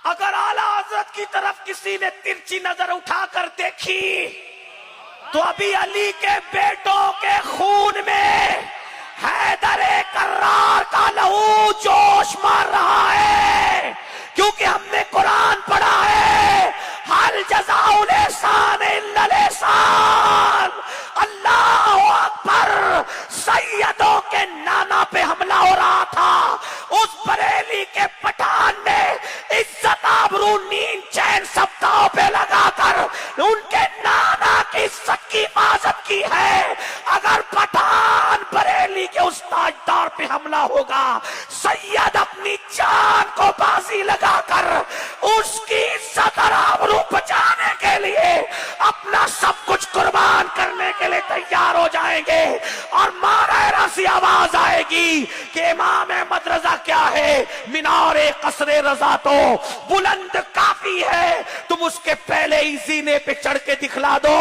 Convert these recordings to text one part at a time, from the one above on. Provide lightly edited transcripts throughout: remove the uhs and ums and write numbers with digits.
अगर आला हजरत की तरफ किसी ने तिरछी नजर उठाकर देखी तो अभी अली के बेटों के खून में हैदरे कर्रार का लहू जोश मार रहा है, क्योंकि हमने कुरान पढ़ा है, हल जज़ाउल एहसान इल्लल एहसान। अल्लाह अकबर। सैयदों के नाना पे हमला हो रहा था, उस बरेली के पठान ने इज्जत आबरू नींद चैन सब दांव पे लगाकर उनके नाना की इज्जत की हिफाजत की है। अगर पठान बरेली के उस ताजदार पे हमला होगा, सैयद अपनी जान को बाजी लगाकर उसकी इज्जत और आबरू बचाने के लिए अपना सब कुछ कुर्बान करने के लिए तैयार हो जाएंगे। और मारा रसी आवाज आएगी कि इमाम अहमद रजा क्या है, मीनारे कसरे रजा तो बुलंद काफी है, तुम उसके पहले ही जीने पे चढ़ के दिखला दो।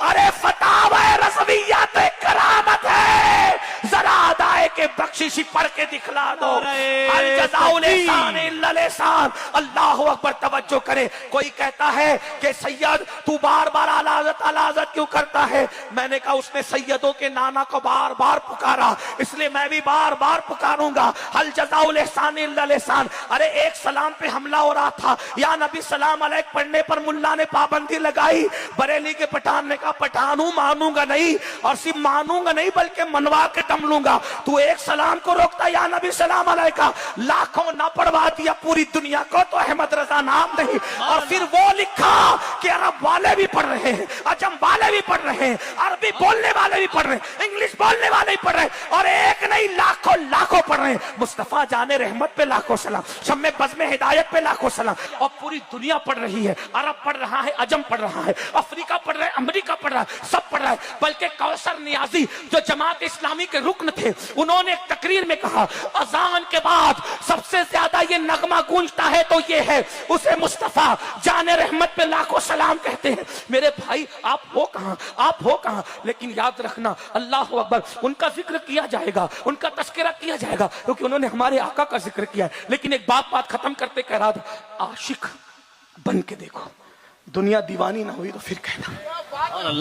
अरे फतावा रज़विय्या तो एक करामत है, जरा अदाए के बख्शिशी पढ़ के दिखला दो। अल जज़ाउल एहसान इल्लल एहसान। अल्लाहु अकबर। तवज्जो करे। कोई कहता है कि सैयद तू बार बार आला हज़रत क्यों करता है? मैंने कहा उसने सैयदों के नाना को बार बार पुकारा, इसलिए मैं भी बार बार पुकारूंगा। हल जज़ाउल एहसान इल्लल एहसान। अरे एक सलाम पे हमला हो रहा था, या नबी सलाम अलैक पढ़ने पर मुल्ला ने पाबंदी लगाई। बरेली के पठान ने कहा पठान हूं, मानूंगा नहीं, और सिर्फ मानूंगा नहीं बल्कि मनवा के दम लूंगा। तू एक सलाम को रोकता, या नबी सलाम अलैका, लाखों ना पढ़वा दिया पूरी दुनिया को तो अहमद रजा नाम नहीं। और फिर वो लिखा कि अरब वाले भी पढ़ रहे हैं, अजम वाले भी पढ़ रहे हैं, अरबी बोलने वाले भी पढ़ रहे हैं, इंग्लिश बोलने वाले भी पढ़ रहे हैं, और एक नहीं लाखों लाखों पढ़ रहे हैं। मुस्तफा जाने रहमत पे लाखों सलाम, शम्मे बज़्म हिदायत पे लाखों सलाम। और पूरी दुनिया पढ़ रही है, अरब पढ़ रहा है, अजम पढ़ रहा है, अफ्रीका पढ़ रहा है, अमेरिका पढ़ रहा है, सब पढ़ रहा है। बल्कि कौसर नियाजी जो जमात इस्लामी के रुकन थे, उन्होंने एक तकरीर में कहा अजान के बाद सबसे ज्यादा ये नगमा गूंजता है तो ये है, उसे मुस्तफा जाने रहमत पे लाखों सलाम कहते हैं। मेरे भाई आप हो कहां, आप हो कहां? लेकिन याद रखना अल्लाह अकबर, उनका जिक्र किया जाएगा, उनका तस्करा किया जाएगा, क्योंकि उन्होंने हमारे आका का जिक्र किया है। लेकिन एक बात खत्म करते कह रहा था, आशिक बन के देखो, दुनिया दीवानी ना हुई तो फिर कहना।